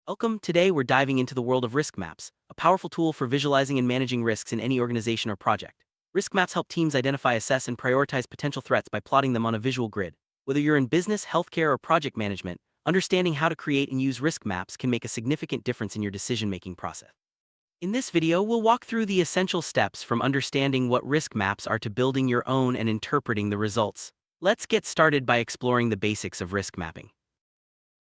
Welcome. Today we're diving into the world of risk maps, a powerful tool for visualizing and managing risks in any organization or project. Risk maps help teams identify, assess, and prioritize potential threats by plotting them on a visual grid. Whether you're in business, healthcare, or project management, understanding how to create and use risk maps can make a significant difference in your decision-making process. In this video, we'll walk through the essential steps from understanding what risk maps are to building your own and interpreting the results. Let's get started by exploring the basics of risk mapping.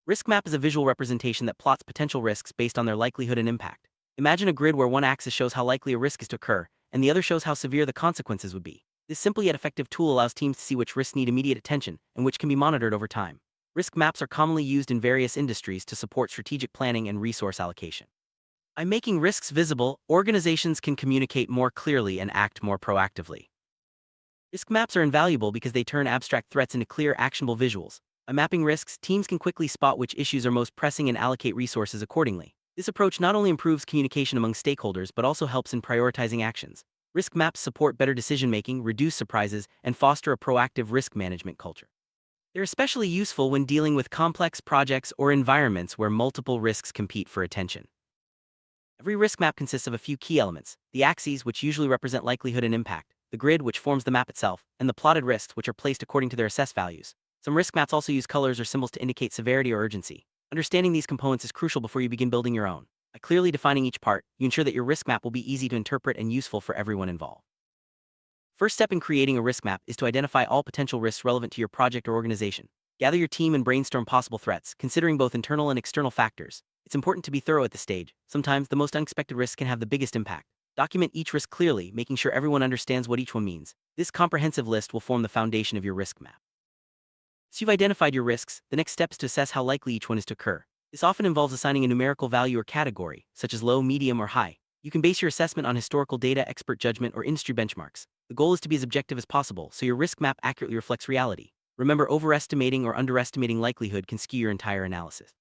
Risk map is a visual representation that plots potential risks based on their likelihood and impact. Imagine a grid where one axis shows how likely a risk is to occur, and the other shows how severe the consequences would be. This simple yet effective tool allows teams to see which risks need immediate attention and which can be monitored over time. Risk maps are commonly used in various industries to support strategic planning and resource allocation. By making risks visible, organizations can communicate more clearly and act more proactively. Risk maps are invaluable because they turn abstract threats into clear, actionable visuals. By mapping risks, teams can quickly spot which issues are most pressing and allocate resources accordingly. This approach not only improves communication among stakeholders but also helps in prioritizing actions. Risk maps support better decision-making, reduce surprises, and foster a proactive risk management culture. They're especially useful when dealing with complex projects or environments where multiple risks compete for attention. Every risk map consists of a few key elements: the axes, which usually represent likelihood and impact, the grid, which forms the map itself, and the plotted risks, which are placed according to their assessed values. Some risk maps also use colors or symbols to indicate severity or urgency. Understanding these components is crucial before you begin building your own. By clearly defining each part, you ensure that your risk map will be easy to interpret and useful for everyone involved. First step in creating a risk map is to identify all potential risks relevant to your project or organization. Gather your team and brainstorm possible threats, considering both internal and external factors. It's important to be thorough at this stage. Sometimes the most unexpected risks can have the biggest impact. Document each risk clearly, making sure everyone understands what each one means. This comprehensive list will form the foundation of your risk map. So you've identified your risks, the next step is to assess how likely each one is to occur. This often involves assigning a numerical value or category, such as low, medium, or high. You can base your assessment on historical data, expert judgment, or industry benchmarks. The goal is to be as objective as possible, so your risk map accurately reflects reality. Remember, overestimating or underestimating likelihood can skew your entire analysis.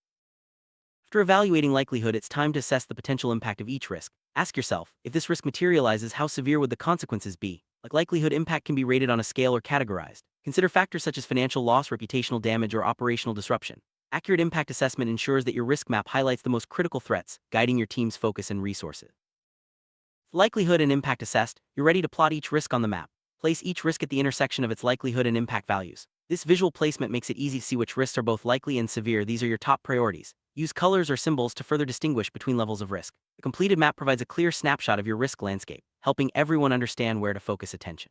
After evaluating likelihood, it's time to assess the potential impact of each risk. Ask yourself, if this risk materializes, how severe would the consequences be? Likelihood impact can be rated on a scale or categorized. Consider factors such as financial loss, reputational damage, or operational disruption. Accurate impact assessment ensures that your risk map highlights the most critical threats, guiding your team's focus and resources. With likelihood and impact assessed, you're ready to plot each risk on the map. Place each risk at the intersection of its likelihood and impact values. This visual placement makes it easy to see which risks are both likely and severe. These are your top priorities. Use colors or symbols to further distinguish between levels of risk. The completed map provides a clear snapshot of your risk landscape, helping everyone understand where to focus attention.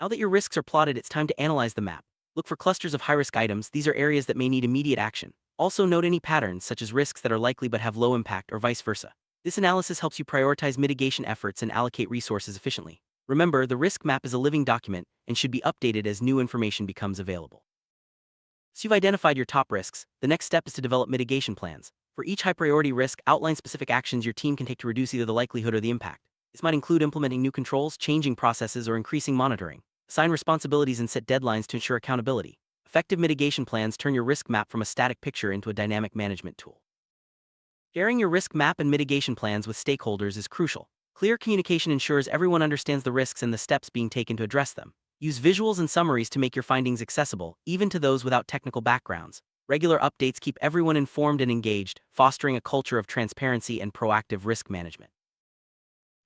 Now that your risks are plotted, it's time to analyze the map. Look for clusters of high-risk items. These are areas that may need immediate action. Also note any patterns, such as risks that are likely but have low impact, or vice versa. This analysis helps you prioritize mitigation efforts and allocate resources efficiently. Remember, the risk map is a living document and should be updated as new information becomes available. So you've identified your top risks. The next step is to develop mitigation plans. For each high-priority risk, outline specific actions your team can take to reduce either the likelihood or the impact. This might include implementing new controls, changing processes, or increasing monitoring. Assign responsibilities and set deadlines to ensure accountability. Effective mitigation plans turn your risk map from a static picture into a dynamic management tool. Sharing your risk map and mitigation plans with stakeholders is crucial. Clear communication ensures everyone understands the risks and the steps being taken to address them. Use visuals and summaries to make your findings accessible, even to those without technical backgrounds. Regular updates keep everyone informed and engaged, fostering a culture of transparency and proactive risk management.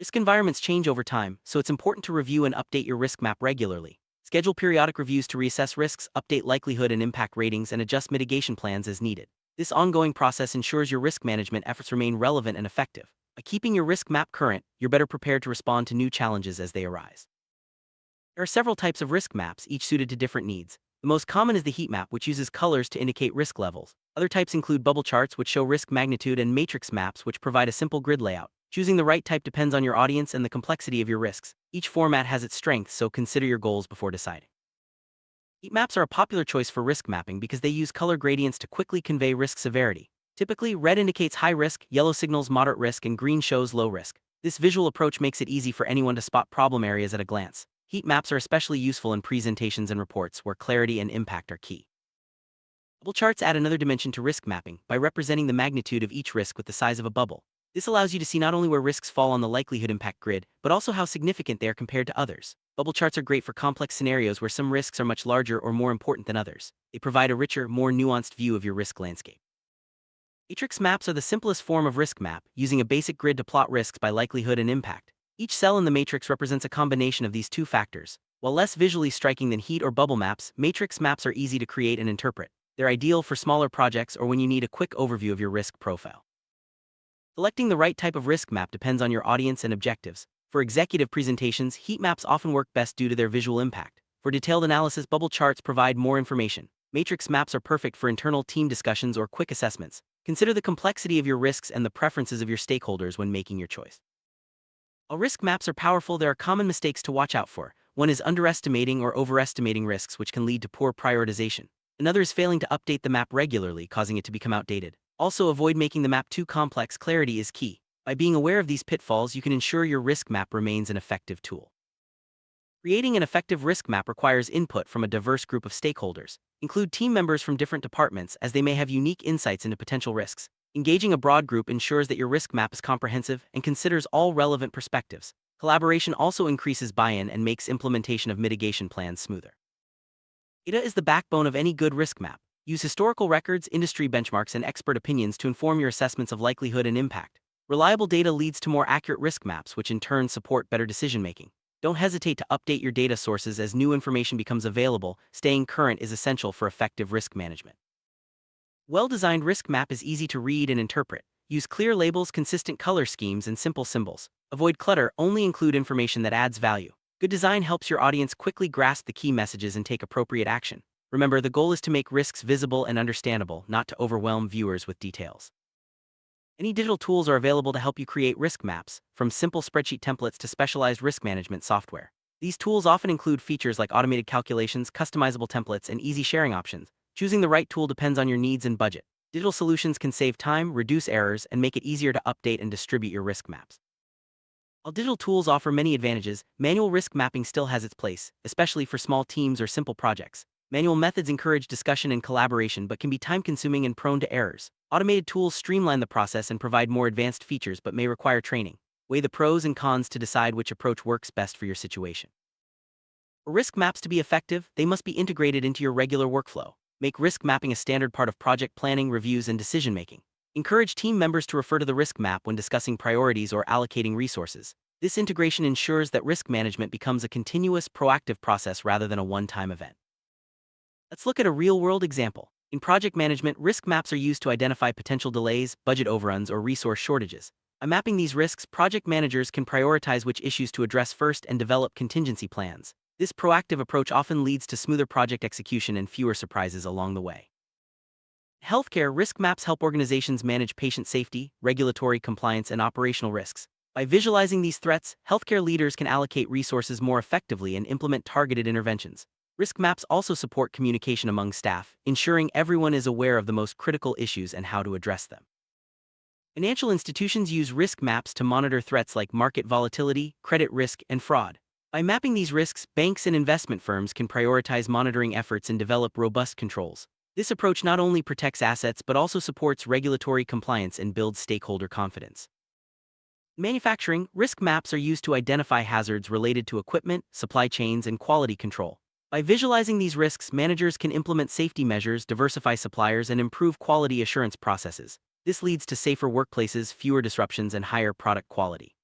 Risk environments change over time, so it's important to review and update your risk map regularly. Schedule periodic reviews to reassess risks, update likelihood and impact ratings, and adjust mitigation plans as needed. This ongoing process ensures your risk management efforts remain relevant and effective. By keeping your risk map current, you're better prepared to respond to new challenges as they arise. There are several types of risk maps, each suited to different needs. The most common is the heat map, which uses colors to indicate risk levels. Other types include bubble charts, which show risk magnitude, and matrix maps, which provide a simple grid layout. Choosing the right type depends on your audience and the complexity of your risks. Each format has its strengths, so consider your goals before deciding. Heat maps are a popular choice for risk mapping because they use color gradients to quickly convey risk severity. Typically, red indicates high risk, yellow signals moderate risk, and green shows low risk. This visual approach makes it easy for anyone to spot problem areas at a glance. Heat maps are especially useful in presentations and reports where clarity and impact are key. Bubble charts add another dimension to risk mapping by representing the magnitude of each risk with the size of a bubble. This allows you to see not only where risks fall on the likelihood impact grid, but also how significant they are compared to others. Bubble charts are great for complex scenarios where some risks are much larger or more important than others. They provide a richer, more nuanced view of your risk landscape. Matrix maps are the simplest form of risk map, using a basic grid to plot risks by likelihood and impact. Each cell in the matrix represents a combination of these two factors. While less visually striking than heat or bubble maps, matrix maps are easy to create and interpret. They're ideal for smaller projects or when you need a quick overview of your risk profile. Selecting the right type of risk map depends on your audience and objectives. For executive presentations, heat maps often work best due to their visual impact. For detailed analysis, bubble charts provide more information. Matrix maps are perfect for internal team discussions or quick assessments. Consider the complexity of your risks and the preferences of your stakeholders when making your choice. While risk maps are powerful, there are common mistakes to watch out for. One is underestimating or overestimating risks, which can lead to poor prioritization. Another is failing to update the map regularly, causing it to become outdated. Also, avoid making the map too complex. Clarity is key. By being aware of these pitfalls, you can ensure your risk map remains an effective tool. Creating an effective risk map requires input from a diverse group of stakeholders. Include team members from different departments, as they may have unique insights into potential risks. Engaging a broad group ensures that your risk map is comprehensive and considers all relevant perspectives. Collaboration also increases buy-in and makes implementation of mitigation plans smoother. Data is the backbone of any good risk map. Use historical records, industry benchmarks, and expert opinions to inform your assessments of likelihood and impact. Reliable data leads to more accurate risk maps, which in turn support better decision-making. Don't hesitate to update your data sources as new information becomes available. Staying current is essential for effective risk management. Well-designed risk map is easy to read and interpret. Use clear labels, consistent color schemes, and simple symbols. Avoid clutter, only include information that adds value. Good design helps your audience quickly grasp the key messages and take appropriate action. Remember, the goal is to make risks visible and understandable, not to overwhelm viewers with details. Any digital tools are available to help you create risk maps, from simple spreadsheet templates to specialized risk management software. These tools often include features like automated calculations, customizable templates, and easy sharing options. Choosing the right tool depends on your needs and budget. Digital solutions can save time, reduce errors, and make it easier to update and distribute your risk maps. While digital tools offer many advantages, manual risk mapping still has its place, especially for small teams or simple projects. Manual methods encourage discussion and collaboration but can be time-consuming and prone to errors. Automated tools streamline the process and provide more advanced features but may require training. Weigh the pros and cons to decide which approach works best for your situation. For risk maps to be effective, they must be integrated into your regular workflow. Make risk mapping a standard part of project planning, reviews, and decision-making. Encourage team members to refer to the risk map when discussing priorities or allocating resources. This integration ensures that risk management becomes a continuous, proactive process rather than a one-time event. Let's look at a real-world example. In project management, risk maps are used to identify potential delays, budget overruns, or resource shortages. By mapping these risks, project managers can prioritize which issues to address first and develop contingency plans. This proactive approach often leads to smoother project execution and fewer surprises along the way. Healthcare risk maps help organizations manage patient safety, regulatory compliance, and operational risks. By visualizing these threats, healthcare leaders can allocate resources more effectively and implement targeted interventions. Risk maps also support communication among staff, ensuring everyone is aware of the most critical issues and how to address them. Financial institutions use risk maps to monitor threats like market volatility, credit risk, and fraud. By mapping these risks, banks and investment firms can prioritize monitoring efforts and develop robust controls. This approach not only protects assets but also supports regulatory compliance and builds stakeholder confidence. In manufacturing, risk maps are used to identify hazards related to equipment, supply chains, and quality control. By visualizing these risks, managers can implement safety measures, diversify suppliers, and improve quality assurance processes. This leads to safer workplaces, fewer disruptions, and higher product quality.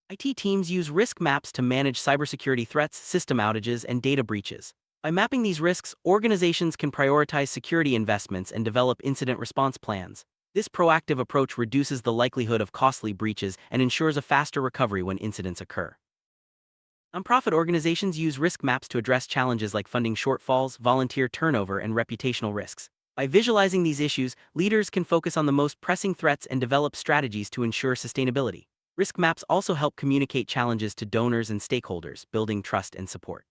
IT teams use risk maps to manage cybersecurity threats, system outages, and data breaches. By mapping these risks, organizations can prioritize security investments and develop incident response plans. This proactive approach reduces the likelihood of costly breaches and ensures a faster recovery when incidents occur. Nonprofit organizations use risk maps to address challenges like funding shortfalls, volunteer turnover, and reputational risks. By visualizing these issues, leaders can focus on the most pressing threats and develop strategies to ensure sustainability. Risk maps also help communicate challenges to donors and stakeholders, building trust and support.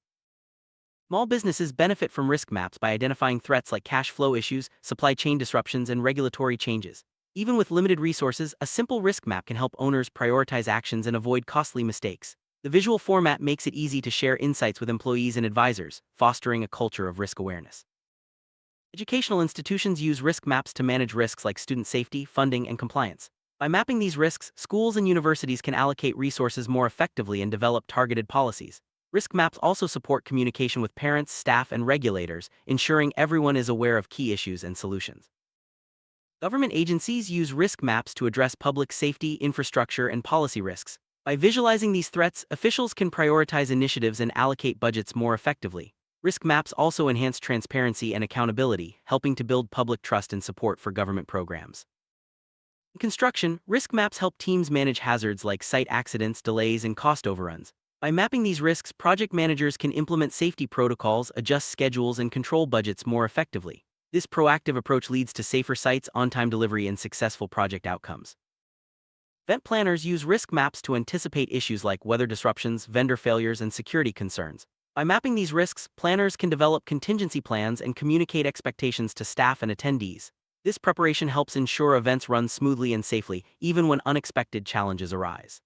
Small businesses benefit from risk maps by identifying threats like cash flow issues, supply chain disruptions, and regulatory changes. Even with limited resources, a simple risk map can help owners prioritize actions and avoid costly mistakes. The visual format makes it easy to share insights with employees and advisors, fostering a culture of risk awareness. Educational institutions use risk maps to manage risks like student safety, funding, and compliance. By mapping these risks, schools and universities can allocate resources more effectively and develop targeted policies. Risk maps also support communication with parents, staff, and regulators, ensuring everyone is aware of key issues and solutions. Government agencies use risk maps to address public safety, infrastructure, and policy risks. By visualizing these threats, officials can prioritize initiatives and allocate budgets more effectively. Risk maps also enhance transparency and accountability, helping to build public trust and support for government programs. In construction, risk maps help teams manage hazards like site accidents, delays, and cost overruns. By mapping these risks, project managers can implement safety protocols, adjust schedules, and control budgets more effectively. This proactive approach leads to safer sites, on-time delivery, and successful project outcomes. Event planners use risk maps to anticipate issues like weather disruptions, vendor failures, and security concerns. By mapping these risks, planners can develop contingency plans and communicate expectations to staff and attendees. This preparation helps ensure events run smoothly and safely, even when unexpected challenges arise.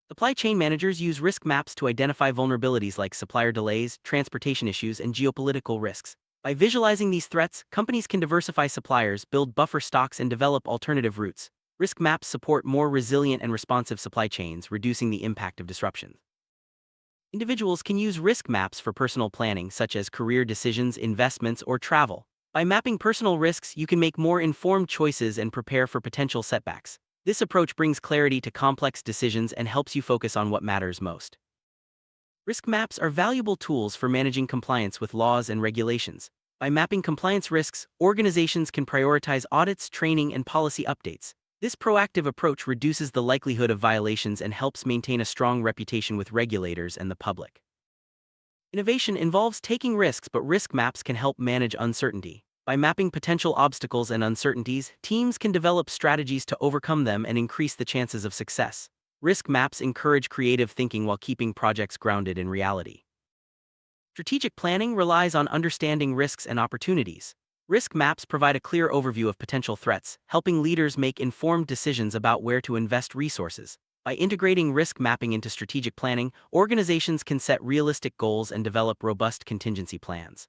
Supply chain managers use risk maps to identify vulnerabilities like supplier delays, transportation issues, and geopolitical risks. By visualizing these threats, companies can diversify suppliers, build buffer stocks, and develop alternative routes. Risk maps support more resilient and responsive supply chains, reducing the impact of disruptions. Individuals can use risk maps for personal planning, such as career decisions, investments, or travel. By mapping personal risks, you can make more informed choices and prepare for potential setbacks. This approach brings clarity to complex decisions and helps you focus on what matters most. Risk maps are valuable tools for managing compliance with laws and regulations. By mapping compliance risks, organizations can prioritize audits, training, and policy updates. This proactive approach reduces the likelihood of violations and helps maintain a strong reputation with regulators and the public. Innovation involves taking risks, but risk maps can help manage uncertainty. By mapping potential obstacles and uncertainties, teams can develop strategies to overcome them and increase the chances of success. Risk maps encourage creative thinking while keeping projects grounded in reality. Strategic planning relies on understanding risks and opportunities. Risk maps provide a clear overview of potential threats, helping leaders make informed decisions about where to invest resources. By integrating risk mapping into strategic planning, organizations can set realistic goals and develop robust contingency plans.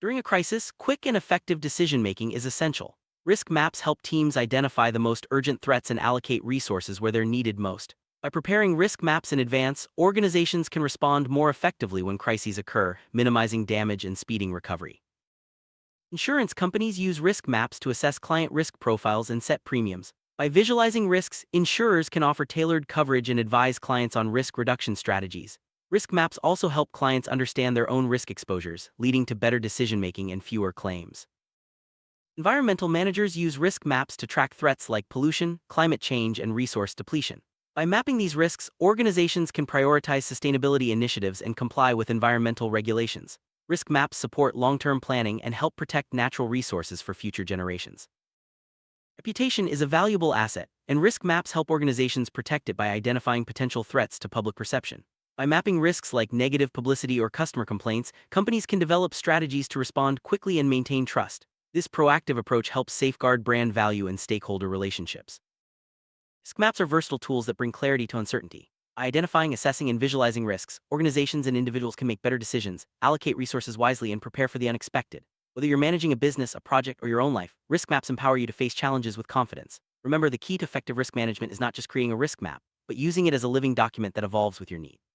During a crisis, quick and effective decision-making is essential. Risk maps help teams identify the most urgent threats and allocate resources where they're needed most. By preparing risk maps in advance, organizations can respond more effectively when crises occur, minimizing damage and speeding recovery. Insurance companies use risk maps to assess client risk profiles and set premiums. By visualizing risks, insurers can offer tailored coverage and advise clients on risk reduction strategies. Risk maps also help clients understand their own risk exposures, leading to better decision-making and fewer claims. Environmental managers use risk maps to track threats like pollution, climate change, and resource depletion. By mapping these risks, organizations can prioritize sustainability initiatives and comply with environmental regulations. Risk maps support long-term planning and help protect natural resources for future generations. Reputation is a valuable asset, and risk maps help organizations protect it by identifying potential threats to public perception. By mapping risks like negative publicity or customer complaints, companies can develop strategies to respond quickly and maintain trust. This proactive approach helps safeguard brand value and stakeholder relationships. Risk maps are versatile tools that bring clarity to uncertainty. By identifying, assessing, and visualizing risks, organizations and individuals can make better decisions, allocate resources wisely, and prepare for the unexpected. Whether you're managing a business, a project, or your own life, risk maps empower you to face challenges with confidence. Remember, the key to effective risk management is not just creating a risk map, but using it as a living document that evolves with your needs.